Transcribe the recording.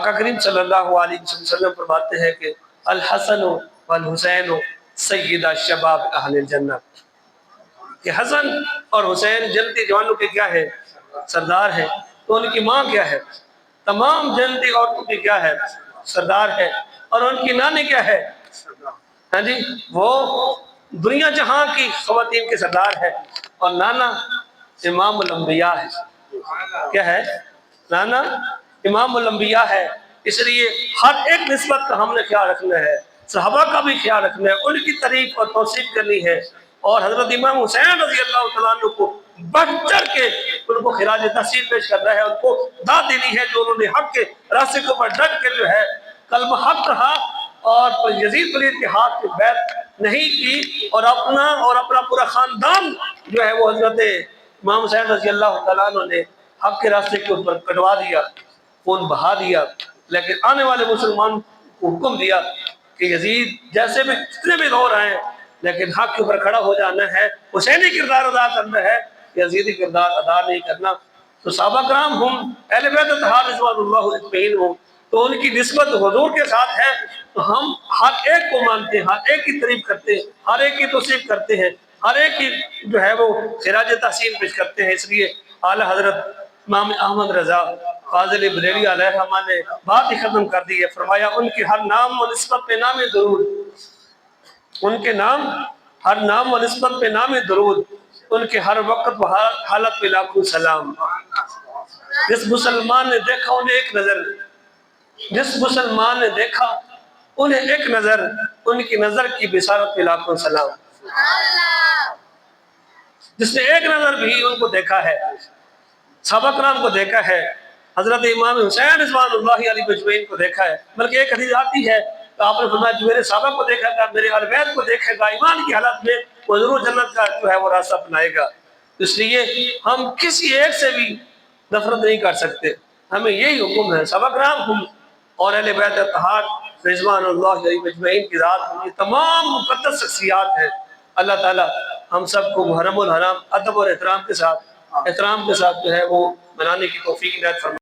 آقا کریم صلی اللہ علیہ وسلم فرماتے ہیں کہ الحسن والحسین سیدہ شباب اہل الجنہ، کہ حسن اور حسین جنتی جوانوں کے کیا ہے؟ سردار ہیں۔ تو ان کی ماں کیا ہے؟ تمام جنتی عورتوں کی کیا ہے؟ سردار ہے۔ اور ان کی نانی کیا ہے؟ ہاں جی، وہ دنیا جہاں کی خواتین کے سردار ہے۔ اور نانا امام الانبیاء ہے۔ کیا ہے؟ نانا امام الانبیاء ہے۔ اس لیے ہر ایک نسبت کا ہم نے خیال رکھنا ہے، صحابہ کا بھی خیال رکھنا ہے، ان کی تعریف اور توصیف کرنی ہے، اور حضرت امام حسین رضی اللہ تعالیٰ عنہ کو بڑھ چڑھ کے ان کو خراج تحسین پیش کرنا ہے، ان کو داد دینی ہے جو انہوں نے حق کے راستے کے اوپر ڈٹ کے جو ہے کلمہ حق رہا اور یزید پلید کے ہاتھ میں بیعت نہیں کی، اور اپنا پورا خاندان جو ہے وہ حضرت امام حسین رضی اللہ تعالیٰ عنہ نے حق کے راستے کے اوپر کٹوا دیا، خون بہا دیا۔ لیکن آنے والے مسلمان کو حکم دیا کہ یزید جیسے بھی جتنے بھی دور آئے لیکن حق کے اوپر کھڑا ہو جانا ہے، حسینی کردار ادا کرنا ہے، یزیدی کردار ادا نہیں کرنا۔ تو صحابہ کرام ہم اہل بیت اطہار رضوان اللہ اجمعین ہوں، تو ان کی نسبت حضور کے ساتھ ہے، تو ہم ہر ایک کو مانتے ہیں، ہر ایک کی تعریف کرتے ہیں، ہر ایک کی توصیف کرتے ہیں، ہر ایک کی جو ہے وہ خراج تحسین پیش کرتے ہیں۔ اس لیے اعلیٰ حضرت امام احمد رضا فاضل بریلوی علیہ الرحمہ نے بات ہی ختم کر دی ہے، فرمایا ان کے ہر نام و نسبت پہ نام درود، ان کے نام ہر نام و نسبت پہ نام درود، ان کے ہر وقت و حالت پہ لاکھوں سلام۔ جس مسلمان نے دیکھا انہیں ایک نظر، جس مسلمان نے دیکھا انہیں ایک نظر، ان کی نظر کی بشارت پہ لاکھوں سلام۔ جس نے ایک نظر بھی ان کو دیکھا ہے، صحابہ کرام کو دیکھا ہے، حضرت امام حسین رضوان اللہ علیہ اجمعین کو دیکھا ہے، بلکہ ایک حدیث آتی ہے تو آپ نے فرمایا جو میرے صحابہ کو دیکھے گا، میرے اہل بیت کو دیکھے گا، ایمان کی حالت میں وہ ضرور جنت کا جو ہے وہ راستہ اپنائے گا۔ اس لیے ہم کسی ایک سے بھی نفرت نہیں کر سکتے، ہمیں یہی حکم ہے۔ صحابہ کرام ہم اور اہل بیت اطہار رضوان اللہ علیہ اجمعین کی ذات ہم یہ تمام مقدس شخصیات ہیں۔ اللہ تعالی ہم سب کو محرم الحرام ادب اور احترام کے ساتھ جو ہے وہ منانے کی توفیق عنایت فرمائے۔